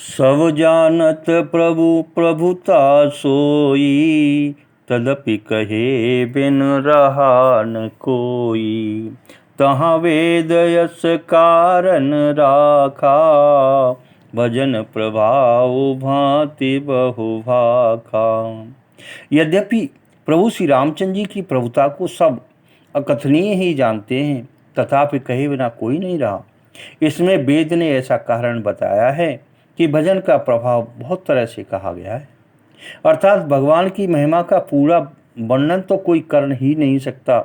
सब जानत प्रभु प्रभुता सोई, तदपि कहे बिन रहा न कोई। तहाँ वेद यस कारण राखा, भजन प्रभाव भांति बहु भाखा। यद्यपि प्रभु श्री रामचंद्र जी की प्रभुता को सब अकथनीय ही जानते हैं, तथापि कहे बिना कोई नहीं रहा। इसमें वेद ने ऐसा कारण बताया है कि भजन का प्रभाव बहुत तरह से कहा गया है, अर्थात भगवान की महिमा का पूरा वर्णन तो कोई कर ही नहीं सकता,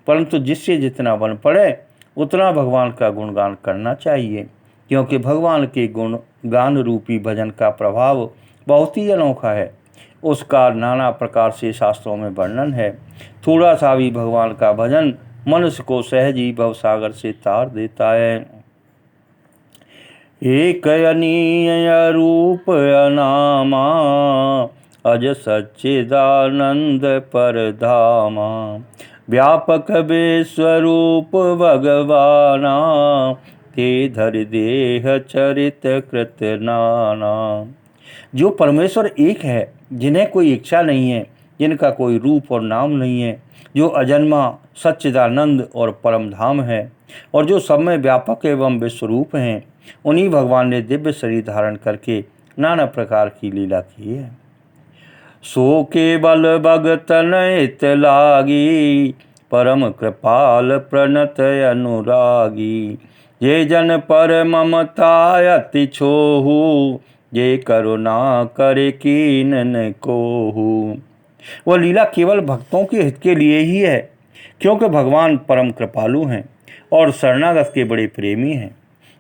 परंतु जिससे जितना बन पड़े उतना भगवान का गुणगान करना चाहिए, क्योंकि भगवान के गुण गान रूपी भजन का प्रभाव बहुत ही अनोखा है। उसका नाना प्रकार से शास्त्रों में वर्णन है। थोड़ा सा भी भगवान का भजन मनुष्य को सहज ही भवसागर से तार देता है। एक अनीय रूप अनामा, अज सच्चिदानंद परधामा। व्यापक विश्वरूप भगवाना, ते धर देह चरित कृत नाना। जो परमेश्वर एक है, जिन्हें कोई इच्छा नहीं है, जिनका कोई रूप और नाम नहीं है, जो अजन्मा सच्चिदानंद और परम धाम है, और जो सब में व्यापक एवं विश्वरूप हैं, उन्हीं भगवान ने दिव्य शरीर धारण करके नाना प्रकार की लीला की है। सो केवल भगतन हित लागी, परम कृपाल प्रणत अनुरागी। ये जन पर ममता अति छोहू, ये करुणा करे कीन कोहू। वह लीला केवल भक्तों के हित के लिए ही है, क्योंकि भगवान परम कृपालु हैं और शरणागत के बड़े प्रेमी हैं,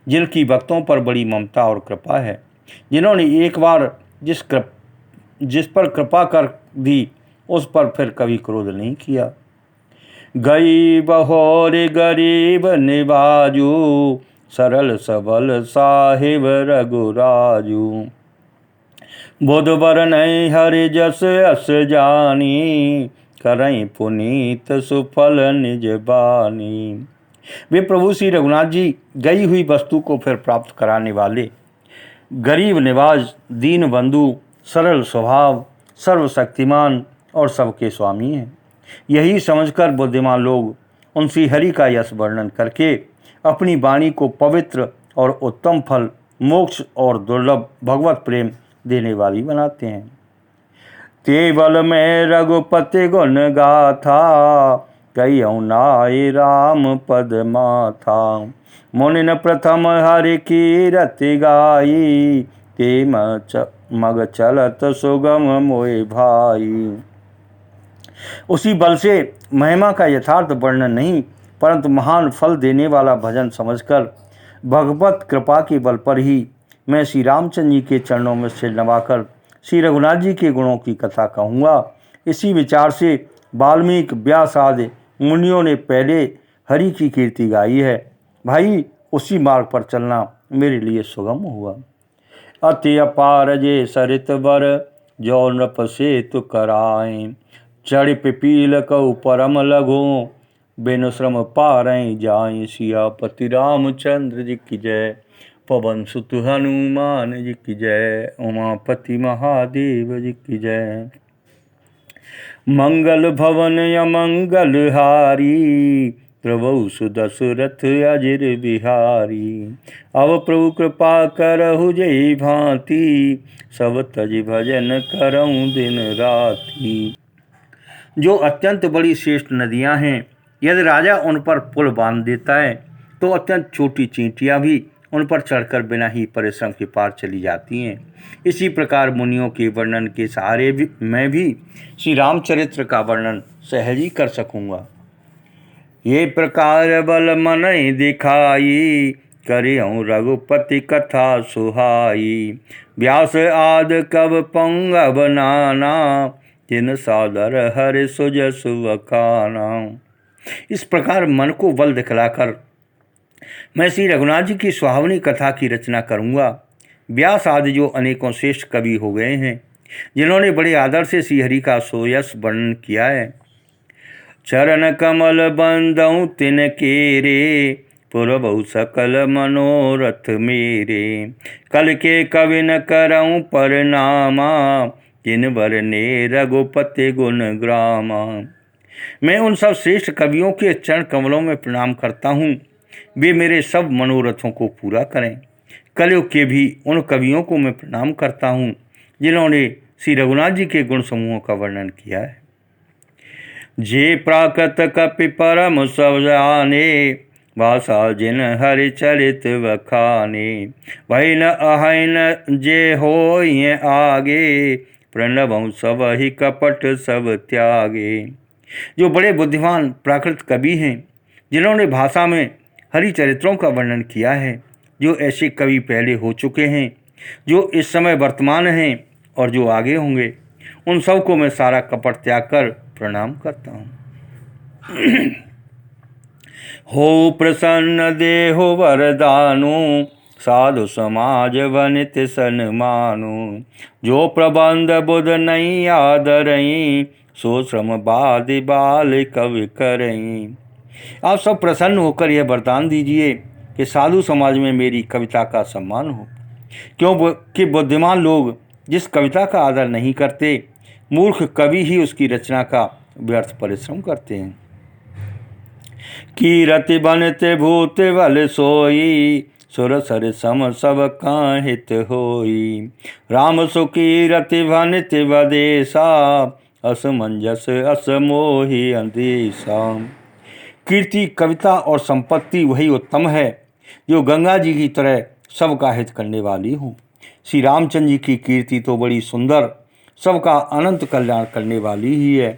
जिनकी भक्तों पर बड़ी ममता और कृपा है, जिन्होंने एक बार जिस पर कृपा कर दी, उस पर फिर कभी क्रोध नहीं किया। गई बहोर गरीब निवाजू, सरल सबल साहिब रघुराजू। बुध बरन हरि जस अस जानी, करई पुनीत सुफल निज बानी। वे प्रभु श्री रघुनाथ जी गई हुई वस्तु को फिर प्राप्त कराने वाले, गरीब निवाज, दीन बंधु, सरल स्वभाव, सर्वशक्तिमान और सबके स्वामी हैं। यही समझकर बुद्धिमान लोग उन श्री हरि का यश वर्णन करके अपनी वाणी को पवित्र और उत्तम फल, मोक्ष और दुर्लभ भगवत प्रेम देने वाली बनाते हैं। केवल में रघुपति गुण गाथा, कहियौ नाई राम पद माथा। मुनिन प्रथम हरि की रति गाई, ते मग चलत सुगम मोहि भाई। उसी बल से महिमा का यथार्थ वर्णन नहीं, परंतु महान फल देने वाला भजन समझकर भगवत कृपा के बल पर ही मैं श्री रामचंद्र जी के चरणों में सिर नवाकर श्री रघुनाथ जी के गुणों की कथा कहूँगा। इसी विचार से वाल्मीकि, व्यास आदि मुनियों ने पहले हरि की कीर्ति गाई है। भाई, उसी मार्ग पर चलना मेरे लिए सुगम हुआ। अति अपार जे सरित बर, जो नृप सेतु कराएं। चढ़ पिपील कऊ परम लघु, बिनु श्रम पारई जाई। सियापति रामचंद्र जी की जय, पवन सुत हनुमान जी की जय, उमापति महादेव जी की जय। मंगल भवन अमंगल हारी, प्रभु सुदशरथ अजिर बिहारी। अब प्रभु कृपा करहु जय भांति, सब तज भजन करऊं दिन राति। जो अत्यंत बड़ी श्रेष्ठ नदियां हैं, यदि राजा उन पर पुल बांध देता है तो अत्यंत छोटी चींटियां भी उन पर चढ़कर बिना ही परिश्रम के पार चली जाती हैं। इसी प्रकार मुनियों के वर्णन के सहारे मैं भी श्री रामचरित्र का वर्णन सहज ही कर सकूँगा। ये प्रकार बल मन दिखाई, करियौ रघुपति कथा सुहाई। व्यास आद कब पंगब नाना, तिन सादर हरि सुजस वखाना। इस प्रकार मन को बल दिखलाकर मैं श्री रघुनाथ जी की सुहावनी कथा की रचना करूँगा। व्यास आदि जो अनेकों श्रेष्ठ कवि हो गए हैं, जिन्होंने बड़े आदर से श्री हरि का सोयस वर्णन किया है। चरण कमल बंदऊँ तिन केरे, पुरबहु सकल मनोरथ मेरे। कल के कवि न करऊँ परनामा, जिन बरने रघुपति गुण ग्रामा। मैं उन सब श्रेष्ठ कवियों के चरण कमलों में प्रणाम करता हूँ, वे मेरे सब मनोरथों को पूरा करें। कलयुग के भी उन कवियों को मैं प्रणाम करता हूँ जिन्होंने श्री रघुनाथ जी के गुण समूहों का वर्णन किया है। जे प्राकृत कपि परम सब जाने, भाषा जिन हरि चरित बखाने। भई न अहैन जे होइए आगे, प्रणवं सब ही कपट सब त्यागे। जो बड़े बुद्धिमान प्राकृत कवि हैं, जिन्होंने भाषा में हरि चरित्रों का वर्णन किया है, जो ऐसे कवि पहले हो चुके हैं, जो इस समय वर्तमान हैं और जो आगे होंगे, उन सब को मैं सारा कपट त्याग कर प्रणाम करता हूँ। हो प्रसन्न देहो वरदानु, साधु समाज वनित सन्मानु। जो प्रबंध बुध नहीं आदरई, सो श्रम बादि बाल कवि करई। आप सब प्रसन्न होकर यह वरदान दीजिए कि साधु समाज में मेरी कविता का सम्मान हो, क्योंकि बुद्धिमान लोग जिस कविता का आदर नहीं करते, मूर्ख कवि ही उसकी रचना का व्यर्थ परिश्रम करते हैं। कीरति बनते भूत बल सोई, सुर सर सम सब काहित होई। राम सुकीरति बनते वदेशा, असमंजस असमोहि अंदेशा। कीर्ति, कविता और संपत्ति वही उत्तम है जो गंगा जी की तरह सबका हित करने वाली हो। श्री रामचंद्र जी की कीर्ति तो बड़ी सुंदर, सबका अनंत कल्याण करने वाली ही है,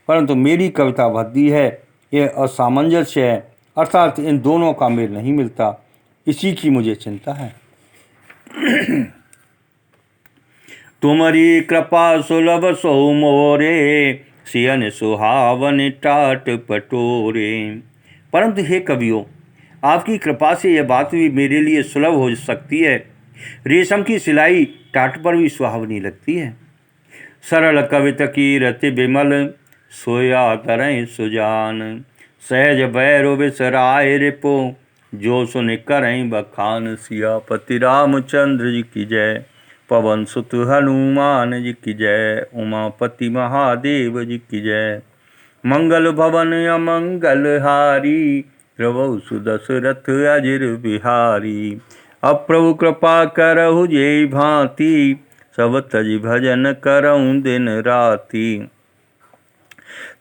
परंतु मेरी कविता भद्दी है, यह असामंजस्य है, अर्थात इन दोनों का मेल नहीं मिलता, इसी की मुझे चिंता है। तुम्हारी कृपा सुलभ सो मोरे, सियन सुहावन टाट पटोरे। परंतु हे कवियों, आपकी कृपा से यह बात भी मेरे लिए सुलभ हो सकती है। रेशम की सिलाई टाट पर भी सुहावनी लगती है। सरल कवित की रति विमल, सोया तरह सुजान। सहज भैरव बिसराय रिपो, जो सुन करहीं बखान। सियापति रामचंद्र जी की जय, पवन सुत हनुमान जी की जय, उमापति महादेव जी की जय। मंगल भवन अमंगल हारी, प्रभु सुदशरथ अजिर बिहारी। अब प्रभु कृपा करहु जे भांति, सब तज भजन करऊं दिन राति।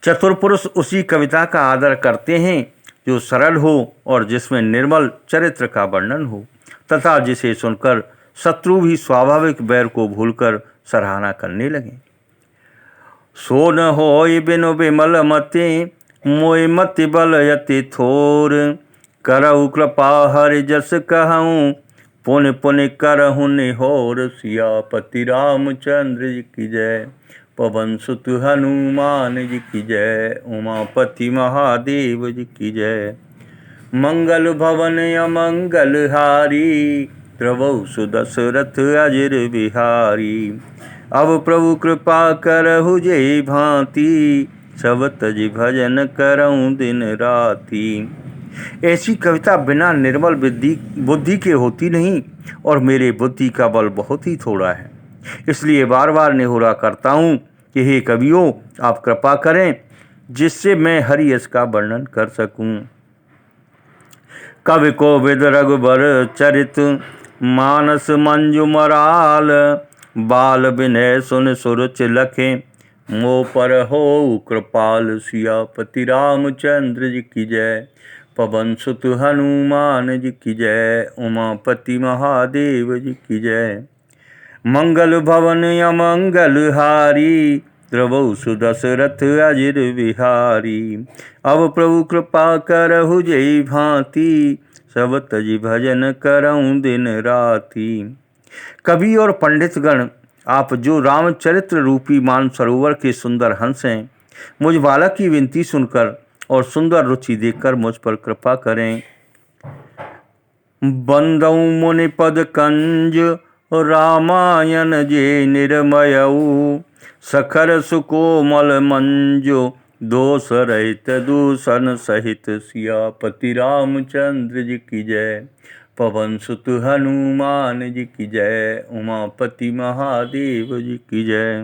चतुर पुरुष उसी कविता का आदर करते हैं जो सरल हो और जिसमें निर्मल चरित्र का वर्णन हो, तथा जिसे सुनकर शत्रु भी स्वाभाविक बैर को भूलकर सराहना करने लगे। सो न होय बिनु विमल मति, मोय मति बल यति थोर। करहु कृपा हरि जस कहूँ, पुन पुन करहु निहोर। सियापति रामचंद्र जी की जय, पवन सुत हनुमान जी की जय, उमापति महादेव जी की जय। मंगल भवन अमंगल हारी, प्रभु सुदशरथ अजिर बिहारी। अब प्रभु कृपा करहु जे भांति, सब तज भजन करऊं दिन राति। ऐसी कविता बिना निर्मल बुद्धि के होती नहीं, और मेरे बुद्धि का बल बहुत ही थोड़ा है। इसलिए बार बार निहोरा करता हूँ कि हे कवियों, आप कृपा करें जिससे मैं हरि यश का वर्णन कर सकूं। कवि को विद रघुबर चरित, मानस मंजु मराल। बाल विनय सुन सुरुच लखे, मोह पर हो कृपाल। सियापति रामचंद्र जी की जय, पवन सुत हनुमान जी की जय, उमापति महादेव जी की जय। मंगल भवन अमंगल हारी, प्रभु सुदशरथ अजिर बिहारी। अब प्रभु कृपा करहु जय भांति, सब तज भजन करऊं दिन राति। कवि और पंडितगण, आप जो रामचरित्र रूपी मानसरोवर के सुंदर हंस हैं, मुझ बालक की विनती सुनकर और सुंदर रुचि देखकर मुझ पर कृपा करें। बंदौ मुनि पद कंज, रामायण जे निर्मयऊ। सखर सुकोमल मंजो, दोष रहित दूषण सहित सियापति रामचंद्र जी की जय। पवन सुत हनुमान जी की जय। उमापति महादेव जी की जय।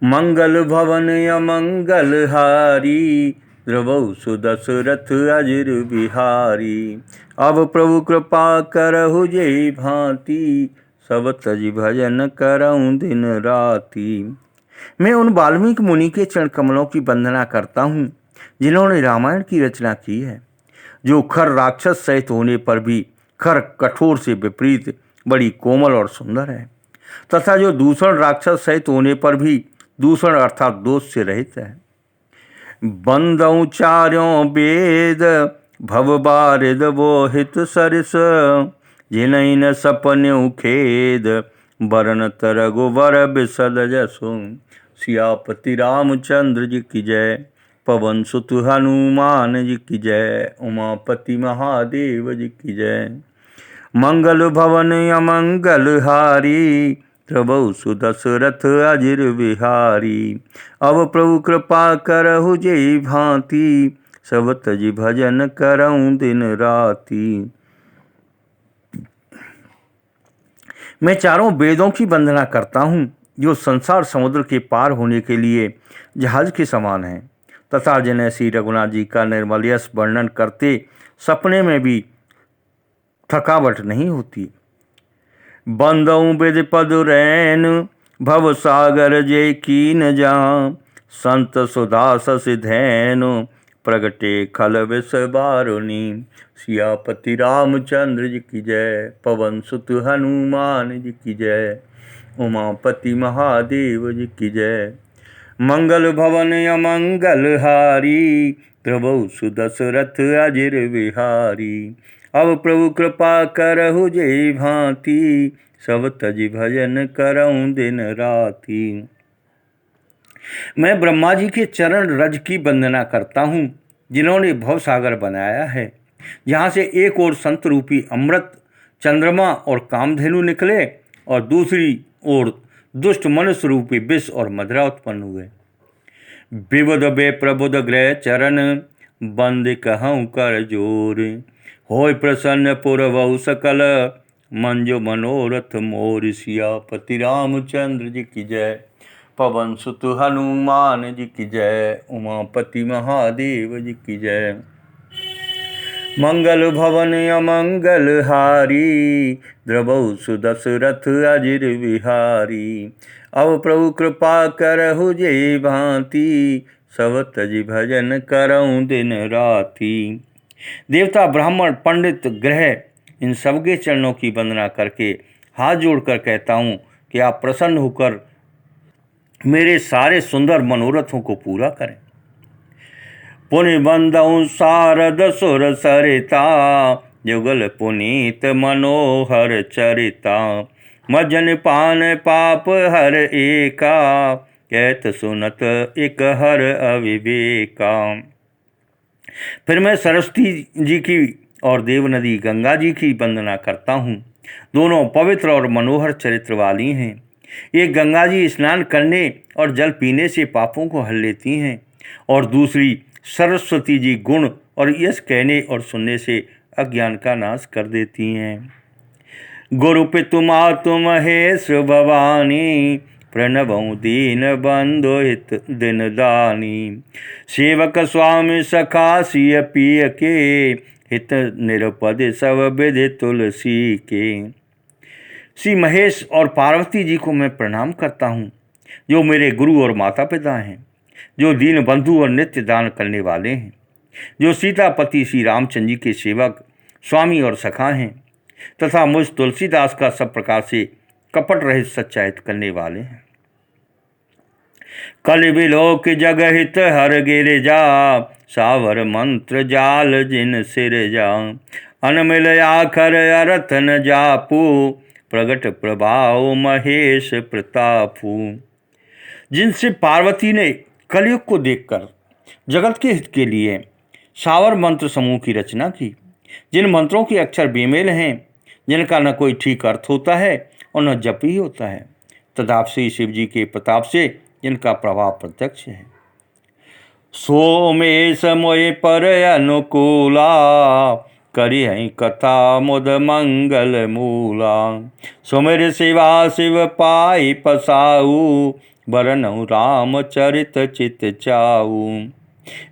मंगल भवन अमंगल हारी, द्रवौ सुदशरथ अजिर बिहारी। अब प्रभु कृपा करहु जेहि भांति, सब तज भजन करऊं दिन राति। मैं उन वाल्मीकि मुनि के चरण कमलों की वंदना करता हूँ जिन्होंने रामायण की रचना की है, जो खर राक्षस सहित होने पर भी खर कठोर से विपरीत बड़ी कोमल और सुंदर है, तथा जो दूषण राक्षस सहित होने पर भी दूषण अर्थात दोष से रहित है। बंदौ चार्यों वेद भव बारिद बोहित सरिस, जिनहि न सपन्यु खेद बरनत रघुवर बिसद जसु। सियापति रामचंद्र जी की जय। पवन सुत हनुमान जी की जय। उमापति महादेव जी की जय। मंगल भवन अमंगल हारी, द्रवौ सुदशरथ अजिर बिहारी। अब प्रभु कृपा करहु जेहि भांति, सब तज भजन करऊं दिन राति। मैं चारों वेदों की वंदना करता हूँ जो संसार समुद्र के पार होने के लिए जहाज के समान हैं, तथा जिन्हें श्री रघुनाथ जी का निर्मल यश वर्णन करते सपने में भी थकावट नहीं होती। बंदौ विद पद रैन भव सागर जय कीन जान, संत सुधा ससि धैन प्रगटे खल विष बारुनी। सियापति रामचंद्र जी की जय। पवन सुत हनुमान जी की जय। उमापति महादेव जी की जय। मंगल भवन अमंगल हारी, द्रवौ सुदशरथ अजिर बिहारी। अब प्रभु कृपा करहु जेहि भांति, सब तज भजन करऊं दिन राति। मैं ब्रह्मा जी के चरण रज की वंदना करता हूँ जिन्होंने भवसागर बनाया है, जहाँ से एक ओर संत रूपी अमृत चंद्रमा और कामधेनु निकले और दूसरी ओर दुष्ट मनुष्य रूपी विष और मदिरा उत्पन्न हुए। विबुध बे प्रबुध ग्रह चरण, बंद कहूँ कर जोर। होय प्रसन्न पुरवहु सकल, मंजो मनोरथ मोर। सियापति रामचंद्र जी की जय। पवन सुत हनुमान जी की जय। उमापति महादेव जी की जय। मंगल भवन अमंगल हारी, द्रवौ सुदशरथ अजिर बिहारी। अब प्रभु कृपा करहु जेहि भांति, सब तज भजन करऊं दिन राति। देवता ब्राह्मण पंडित ग्रह इन सबके चरणों की वंदना करके हाथ जोड़कर कहता हूँ कि आप प्रसन्न होकर मेरे सारे सुंदर मनोरथों को पूरा करें। पुनि बंदौ शारद सुर सरिता, जुगल पुनीत मनोहर चरिता। मज्जन पान पाप हर एका, कहत सुनत एक हर अविवेका। फिर मैं सरस्वती जी की और देव नदी गंगा जी की वंदना करता हूँ। दोनों पवित्र और मनोहर चरित्र वाली हैं। ये गंगा जी स्नान करने और जल पीने से पापों को हर लेती हैं, और दूसरी सरस्वती जी गुण और यश कहने और सुनने से अज्ञान का नाश कर देती हैं। गुरु पितु मातु महेश भवानी, प्रणवं दीन बंधु हित दिन दानी। सेवक स्वामी सखा सिय पिय के, हित निरपद सब विधि तुलसी के। श्री महेश और पार्वती जी को मैं प्रणाम करता हूँ, जो मेरे गुरु और माता पिता हैं, जो दीन बंधु और नित्य दान करने वाले हैं, जो सीतापति श्री रामचंद्र जी के सेवक स्वामी और सखा हैं, तथा मुझ तुलसीदास का सब प्रकार से कपट रहित सच्चायित करने वाले हैं। कल बिलोक जग हित हर गिरिजा, सावर मंत्र जाल जिन सिर जा। अनमिल आखर अरथ न जापू, प्रगट प्रभाव महेश प्रतापू। जिनसे पार्वती ने कलयुग को देखकर जगत के हित के लिए सावर मंत्र समूह की रचना की, जिन मंत्रों के अक्षर बेमेल हैं, जिनका न कोई ठीक अर्थ होता है और न जप ही होता है, तथापि शिव जी के प्रताप से जिनका प्रभाव प्रत्यक्ष है। सोमेश मोय पर अनुकूला, करी है कथा मुद मंगल मूला। सुमिर शिवा शिव पाई पसाऊ, बरनऊ रामचरित चित चाऊ।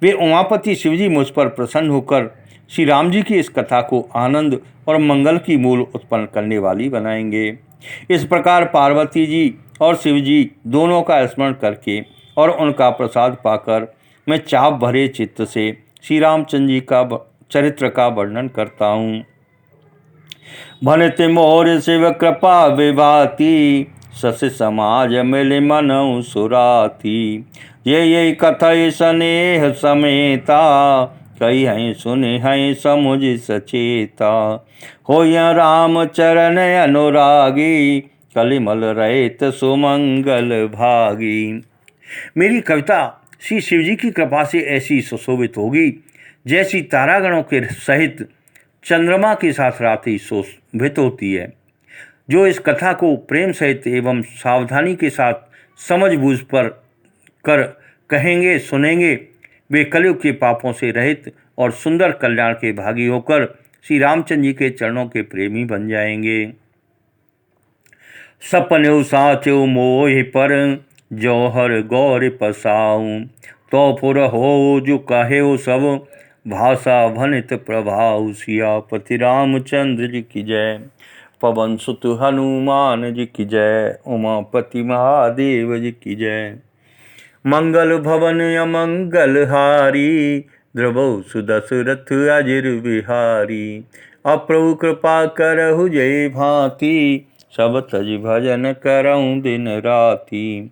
वे उमापति शिवजी मुझ पर प्रसन्न होकर श्री राम जी की इस कथा को आनंद और मंगल की मूल उत्पन्न करने वाली बनाएंगे। इस प्रकार पार्वती जी और शिव जी दोनों का स्मरण करके और उनका प्रसाद पाकर मैं चाप भरे चित्त से श्री रामचंद्र जी का चरित्र का वर्णन करता हूँ। भनते मोर शिव कृपा विभाति, सस समाज मिल मनऊ सुराती। ये कथय स्नेह समेता, कही हैं सुने हैं समुझ सचेता। हो राम चरण अनुरागी, कलिमल रहित सुमंगल भागी। मेरी कविता श्री शिवजी की कृपा से ऐसी सुशोभित होगी जैसी तारागणों के सहित चंद्रमा के साथ रात्रि शोभित होती है। जो इस कथा को प्रेम सहित एवं सावधानी के साथ समझ बूझ पर कर कहेंगे सुनेंगे, वे कलयुग के पापों से रहित और सुंदर कल्याण के भागी होकर श्री रामचंद्र जी के चरणों के प्रेमी बन जाएंगे। सपने साचो मोह पर, जौहर गौर पसाऊं। तो पुर हो जो कहे सब, भाषा भनित प्रभाव। सियापति रामचंद्र जी की जय, पवन सुत हनुमान जी की जय, उमापति महादेव जी की जय। मंगल भवन अमंगल हारी, द्रवौ सुदशरथ अजिर बिहारी। अप्रभु कृपा करहु जय भांति, सब तज भजन करऊं दिन राति।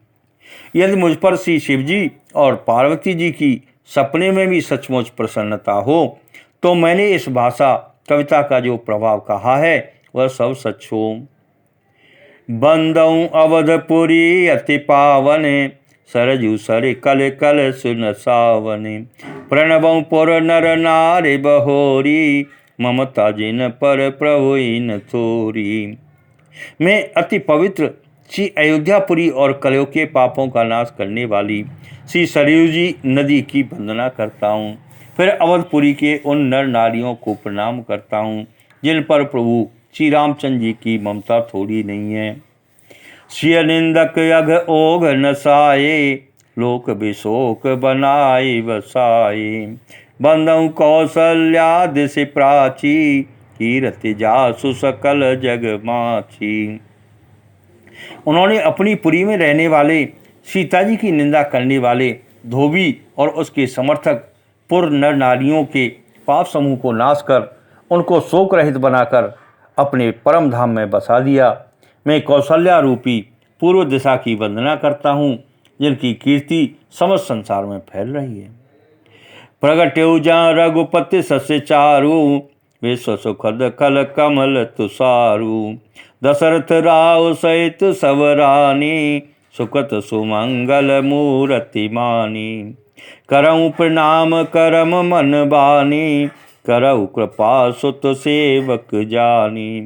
यदि मुझ पर श्री शिवजी और पार्वती जी की सपने में भी सचमुच प्रसन्नता हो, तो मैंने इस भाषा कविता का जो प्रभाव कहा है वह सब सच हो। बंदऊ अवधपुरी अति पावन, सरजू सर कल कल सुन सावन। प्रणवऊ पुर नर नारी बहोरी, ममता जिन पर प्रभु इन थोरी। मैं अति पवित्र श्री अयोध्यापुरी और कलयुग के पापों का नाश करने वाली श्री सरयू जी नदी की वंदना करता हूँ। फिर अवधपुरी के उन नर नारियों को प्रणाम करता हूँ जिन पर प्रभु श्री रामचंद्र जी की ममता थोड़ी नहीं है। श्रिय निंदक अघ ओघ नसाए, लोक विशोक बनाए बसाए। बंदऊ कौशल्या दिशि प्राची, कीरति जासु सकल जग माची। उन्होंने अपनी पुरी में रहने वाले सीता जी की निंदा करने वाले धोबी और उसके समर्थक पुर नर नारियों के पाप समूह को नाश कर उनको शोक रहित बनाकर अपने परम धाम में बसा दिया। मैं कौशल्या रूपी पूर्व दिशा की वंदना करता हूँ जिनकी कीर्ति समस्त संसार में फैल रही है। प्रगट्यौ जा रघुपति सस्य चारु, विश्व सुखद कल कमल तुषारु। दशरथ राव सहित सब रानी, सुखत सुमंगल मूर्ति मानी। करऊं प्रणाम करम मन बानी, करऊ कृपा सुत सेवक जानी।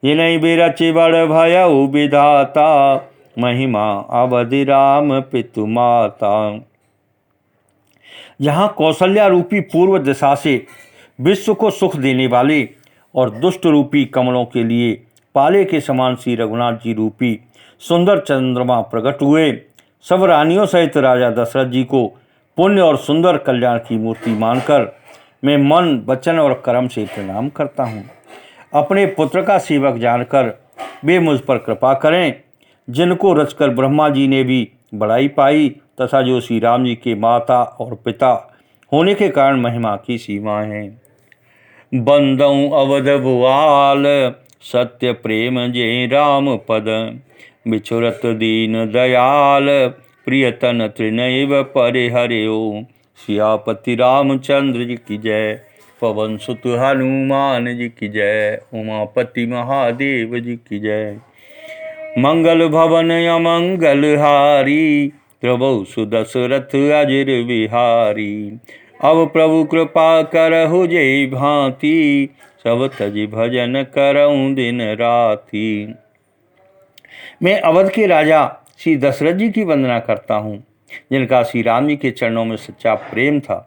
जिनहि बिरच बड़ भयउ विधाता, महिमा अवधि राम पितु माता। जहाँ कौशल्या रूपी पूर्व दिशा से विश्व को सुख देने वाले और दुष्ट रूपी कमलों के लिए पाले के समान श्री रघुनाथ जी रूपी सुंदर चंद्रमा प्रकट हुए, सब रानियों सहित राजा दशरथ जी को पुण्य और सुंदर कल्याण की मूर्ति मानकर मैं मन वचन और कर्म से प्रणाम करता हूँ। अपने पुत्र का सेवक जानकर वे मुझ पर कृपा करें, जिनको रचकर ब्रह्मा जी ने भी बड़ाई पाई तथा जो श्री राम जी के माता और पिता होने के कारण महिमा की सीमा है। बंदऊ अवध भुआल, सत्य प्रेम जय राम पद। बिछुरत दीन दयाल, प्रियतन त्रिनैव परिहर्यो। सियापति रामचंद्र जी की जय, पवन सुत हनुमान जी की जय, उमापति महादेव जी की जय। मंगल भवन अमंगल हारी, प्रभु सुदशरथ अजिर बिहारी। अब प्रभु कृपा करहु जय भांति, सब तज भजन करऊं दिन राति। मैं अवध के राजा श्री दशरथ जी की वंदना करता हूँ। जिनका श्री राम जी के चरणों में सच्चा प्रेम था,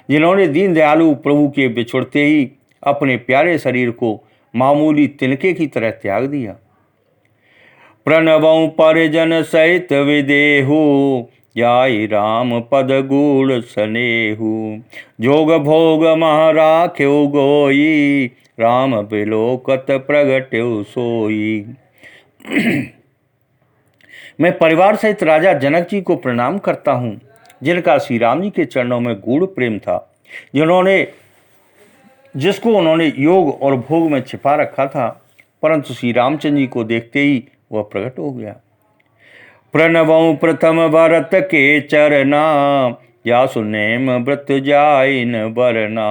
जिन्होंने दीन दयालु प्रभु के बिछुड़ते ही अपने प्यारे शरीर को मामूली तिनके की तरह त्याग दिया। प्रणवं परिजन सहित विदेहु, जाई राम पद गूढ़ स्नेहु। जोग भोग मह राख्यो गोई, राम बिलोकत प्रगट्यो सोई। मैं परिवार सहित राजा जनक जी को प्रणाम करता हूँ, जिनका श्री राम जी के चरणों में गूढ़ प्रेम था, जिसको उन्होंने योग और भोग में छिपा रखा था, परंतु श्री रामचंद्र जी को देखते ही वह प्रकट हो गया। प्रणवं प्रथम भरत के चरना, जासु नेम व्रत जाइन बरना।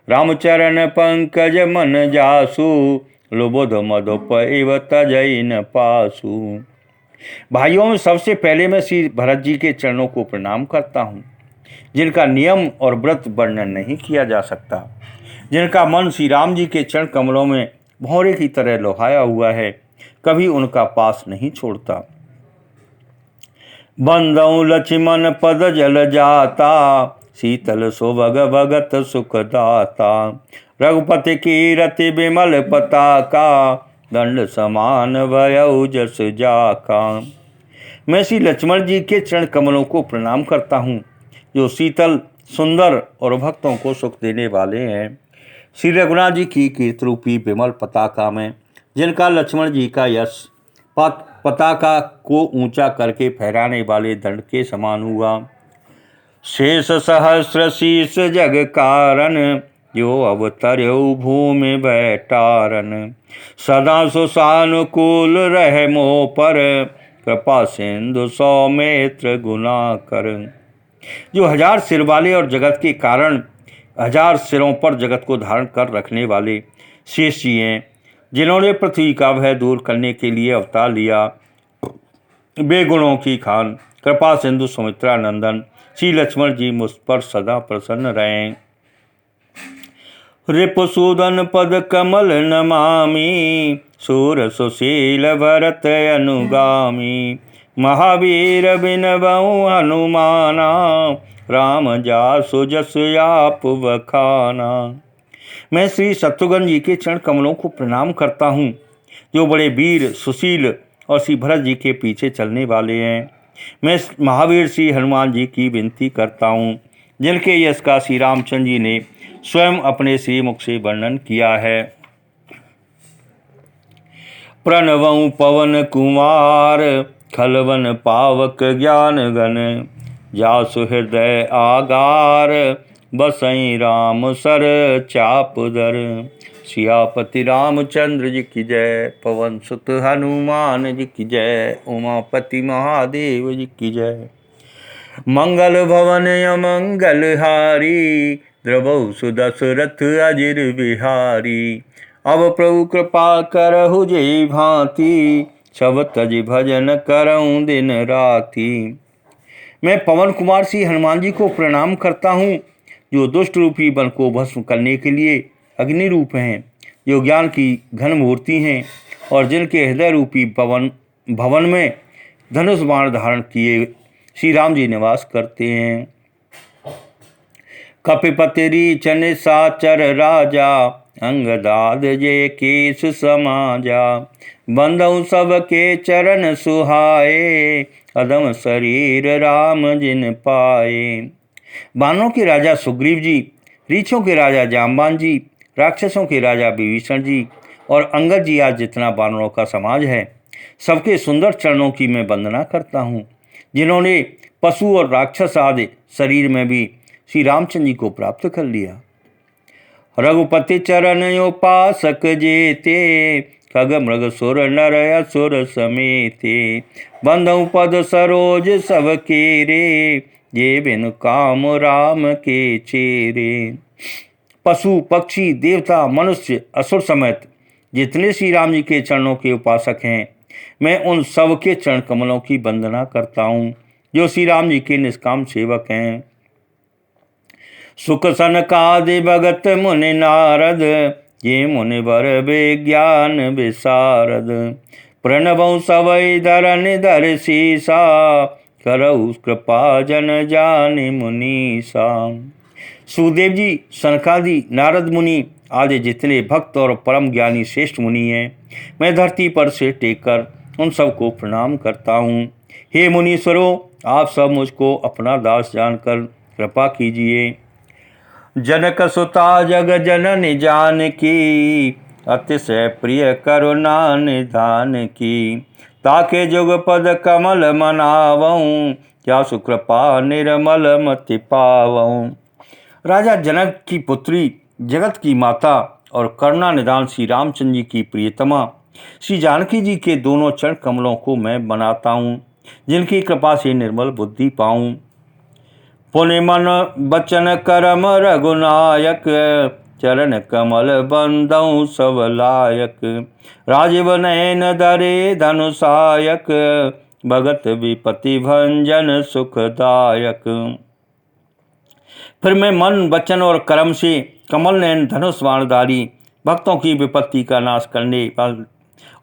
रामचरण पंकज मन जासु, लुबुध मधुप एव तजइन पासु। भाइयों में सबसे पहले मैं श्री भरत जी के चरणों को प्रणाम करता हूँ, जिनका नियम और व्रत वर्णन नहीं किया जा सकता, जिनका मन श्री राम जी के चरण कमलों में भौरे की तरह लुभाया हुआ है, कभी उनका पास नहीं छोड़ता। बंदौ लक्ष्मण पद जल जाता, शीतल सुभग भगत सुख दाता। रघुपति की रति विमल पताका, दंड समान भयउ जस जाका। मैं श्री लक्ष्मण जी के चरण कमलों को प्रणाम करता हूँ, जो शीतल सुंदर और भक्तों को सुख देने वाले हैं। श्री रघुनाथ जी की कीर्ति रूपी विमल पताका में, जिनका लक्ष्मण जी का यश पताका को ऊंचा करके फहराने वाले दंड के समान हुआ। शेष सहस्र शीस जग कारण, जो अवतर्यु भूमि बैठारन। सदा सुसानुकूल रह मोह पर, कृपा सिंधु सौमित्र गुना कर। जो 1000 सिर वाले और जगत के कारण 1000 सिरों पर जगत को धारण कर रखने वाले शेष जी हैं, जिन्होंने पृथ्वी का भय दूर करने के लिए अवतार लिया। बेगुणों की खान कृपा सिंधु सुमित्रा नंदन श्री लक्ष्मण जी मुझ पर सदा प्रसन्न रहें। रिपुसूदन पद कमल नमामि, सूर सुशील भरत अनुगामी। महावीर बिनबऊ हनुमाना, राम जासु जस आप बखाना। मैं श्री शत्रुघ्न जी के चरण कमलों को प्रणाम करता हूँ, जो बड़े वीर सुशील और श्री भरत जी के पीछे चलने वाले हैं। मैं महावीर श्री हनुमान जी की विनती करता हूँ, जिनके यश का श्री रामचंद्र जी ने स्वयं अपने श्री मुख से वर्णन किया है। प्रणवं पवन कुमार, खलवन पावक ज्ञान गण। जासु हृदय आगार, बसई राम सर चापदर। सियापति रामचंद्र जी की जय, पवन सुत हनुमान जी की जय, उमापति महादेव जी की जय। मंगल भवन अमंगल हारी, द्रवौ सुदशरथ अजिर बिहारी। अब प्रभु कृपा करहु जे भांति, सब तज भजन करऊं दिन राति। मैं पवन कुमार श्री हनुमान जी को प्रणाम करता हूँ, जो दुष्ट रूपी वन को भस्म करने के लिए अग्नि रूप हैं, जो ज्ञान की घन मूर्ति हैं और जिनके हृदय रूपी भवन में धनुष बाण धारण किए श्री राम जी निवास करते हैं। कपिपति रीचन साचर राजा, अंगदाद जे केश समाजा। बंदौ सबके चरण सुहाए, अदम शरीर राम जिन पाए। बानरों के राजा सुग्रीव जी, रीछों के राजा जाम्बान जी, राक्षसों के राजा विभीषण जी और अंगद जी आज जितना बानरों का समाज है, सबके सुंदर चरणों की मैं वंदना करता हूँ, जिन्होंने पशु और राक्षस आदि शरीर में भी श्री रामचंद्र जी को प्राप्त कर लिया। रघुपति चरण उपासक जेते, खग मृग सुर नर असुर समेते। बंधु पद सरोज सब केरे, ये बिन काम राम के चेरे। पशु पक्षी देवता मनुष्य असुर समेत जितने श्री राम जी के चरणों के उपासक हैं, मैं उन सब के चरण कमलों की वंदना करता हूँ, जो श्री राम जी के निष्काम सेवक हैं। सुख सनकादि भगत मुनि नारद, ये मुनिवर विज्ञान विशारद। प्रणवं सवै धरन धर सीसा, करऊ कृपा जन जाने मुनीसा। सुखदेव जी, सनकादि, नारद मुनि आदि जितने भक्त और परम ज्ञानी श्रेष्ठ मुनि हैं, मैं धरती पर से टेककर उन सबको प्रणाम करता हूँ। हे मुनीश्वरों, आप सब मुझको अपना दास जानकर कृपा कीजिए। जनक सुता जग जननी जानकी, अतिशय प्रिय करुणा निधान की। ताके जुग पद कमल मनावऊं, क्या सुकृपा निर्मल मति पावऊं। राजा जनक की पुत्री, जगत की माता और करुणा निधान श्री रामचंद्र जी की प्रियतमा श्री जानकी जी के दोनों चरण कमलों को मैं बनाता हूँ, जिनकी कृपा से निर्मल बुद्धि पाऊँ। पुण्य मन बचन करम रघुनायक, चरण कमल बंदऊ सब लायक। राजीव नयन धरे धनुषायक, भगत विपति भंजन सुखदायक। फिर मैं मन, वचन और कर्म से कमल नयन धनुष बाणधारी, भक्तों की विपत्ति का नाश करने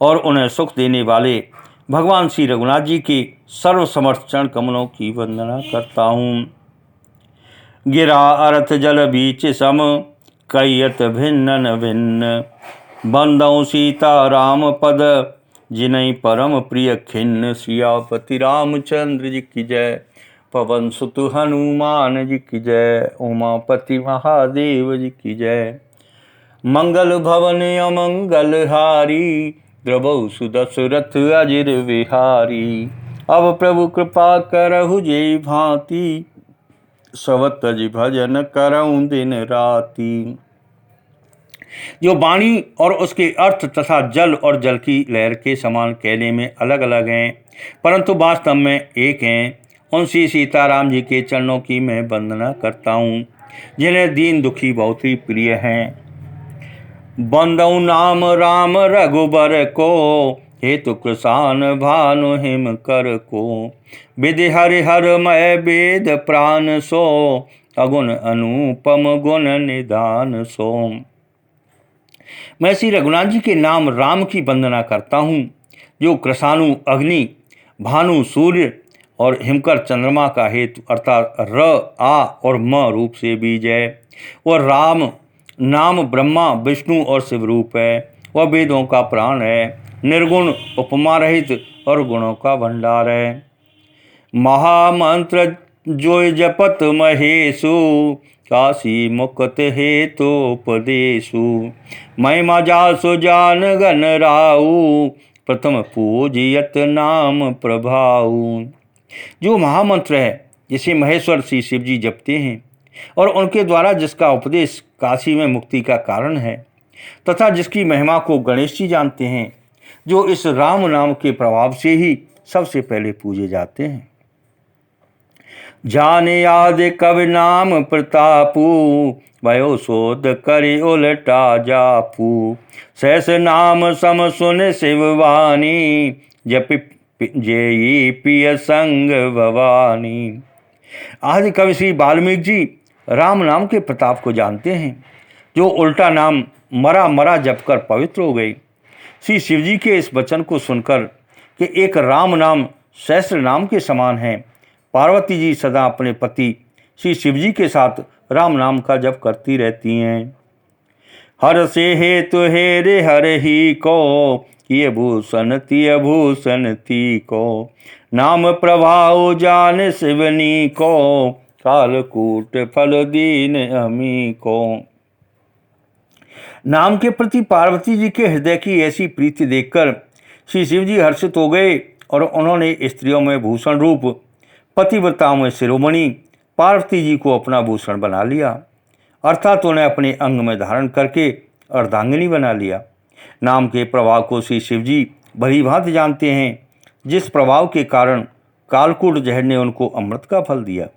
और उन्हें सुख देने वाले भगवान श्री रघुनाथ जी के सर्वसमर्थ चरण कमलों की वंदना करता हूँ। गिरा अर्थ जल बीच सम, कैयत भिन्न भिन्न। बंदौ सीता राम पद, जिनहि परम प्रिय खिन्न। सियापति रामचंद्र जी की जय, पवन सुत हनुमान जी की जय, उमापति महादेव जी की जय। मंगल भवन अमंगल हारी, द्रवहु सुदशरथ अजिर विहारी। अब प्रभु कृपा करहु जेई भांति, सवत तज भजन करऊं दिन राति। जो वाणी और उसके अर्थ तथा जल और जल की लहर के समान कहने में अलग अलग हैं, परंतु वास्तव में एक हैं, उन श्री सीताराम जी के चरणों की मैं वंदना करता हूँ, जिन्हें दीन दुखी बहुत ही प्रिय हैं। बंदौ नाम राम रघुबर को, हेतु कृसान भानु हिम कर को। विधि हरि हर मय वेद प्राण सो, अगुण अनुपम गुण निधान सो। मैं श्री रघुनाथ जी के नाम राम की वंदना करता हूँ, जो कृषाणु अग्नि, भानु सूर्य और हिमकर चंद्रमा का हेतु अर्थात र, आ और म रूप से बीज है। वह राम नाम ब्रह्मा, विष्णु और शिव रूप है। वह वेदों का प्राण है, निर्गुण, उपमा रहित और गुणों का भंडार है। महामंत्र जो जपत महेशु, काशी मुक्त हेतु उपदेशु। महिमा जासु जान गण राऊ, प्रथम पूजियत नाम प्रभाऊ। जो महामंत्र है, जिसे महेश्वर श्री शिव जी जपते हैं और उनके द्वारा जिसका उपदेश काशी में मुक्ति का कारण है, तथा जिसकी महिमा को गणेश जी जानते हैं, जो इस राम नाम के प्रभाव से ही सबसे पहले पूजे जाते हैं। जाने याद कवि नाम प्रतापू, भयो शोध करे उलटा जापू। सहस नाम सम सुन शिववाणी, जपि जेई पिय संग भवानी। आदि कवि श्री वाल्मीकि जी राम नाम के प्रताप को जानते हैं, जो उल्टा नाम मरा मरा जपकर पवित्र हो गई। श्री शिव जी के इस वचन को सुनकर कि एक राम नाम सहस्र नाम के समान है, पार्वती जी सदा अपने पति श्री शिव जी के साथ राम नाम का जप करती रहती हैं। हर से हेतु हेरे हर ही को, ये भूषण तिय भूषण ती को। नाम प्रभाव जान शिवनी को, कालकूट फल दीन अमी को। नाम के प्रति पार्वती जी के हृदय की ऐसी प्रीति देखकर श्री शिव जी हर्षित हो गए और उन्होंने स्त्रियों में भूषण रूप, पतिव्रताओं में शिरोमणि पार्वती जी को अपना भूषण बना लिया, अर्थात उन्हें अपने अंग में धारण करके अर्धांगिनी बना लिया। नाम के प्रभाव को श्री शिव जी भली भांति जानते हैं, जिस प्रभाव के कारण कालकूट जहर ने उनको अमृत का फल दिया।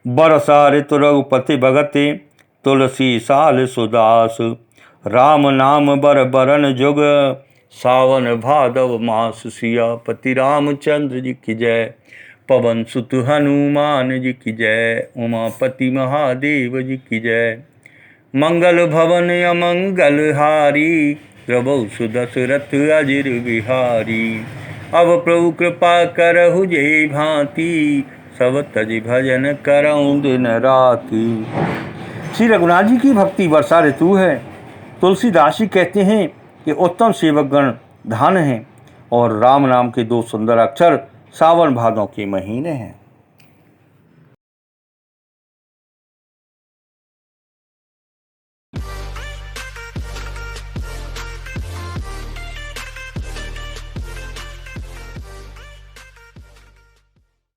बरसा ऋतु रघुपति भगते, तुलसी साल सुदास। राम नाम बर बरन जुग, सावन भादव मास। सियापति रामचंद्र जी की जय, पवन सुत हनुमान जी की जय, उमापति महादेव जी की जय। मंगल भवन अमंगल हारी, द्रवहु सुदशरथ अजिर विहारी। अब प्रभु कृपा करहु जे भांति, सब तज भजन करऊं दिन राति। श्री रघुनाथ जी की भक्ति वर्षा ऋतु है। तुलसीदास जी कहते हैं कि उत्तम सेवकगण धन हैं और राम नाम के 2 सुंदर अक्षर सावन भादों के महीने हैं।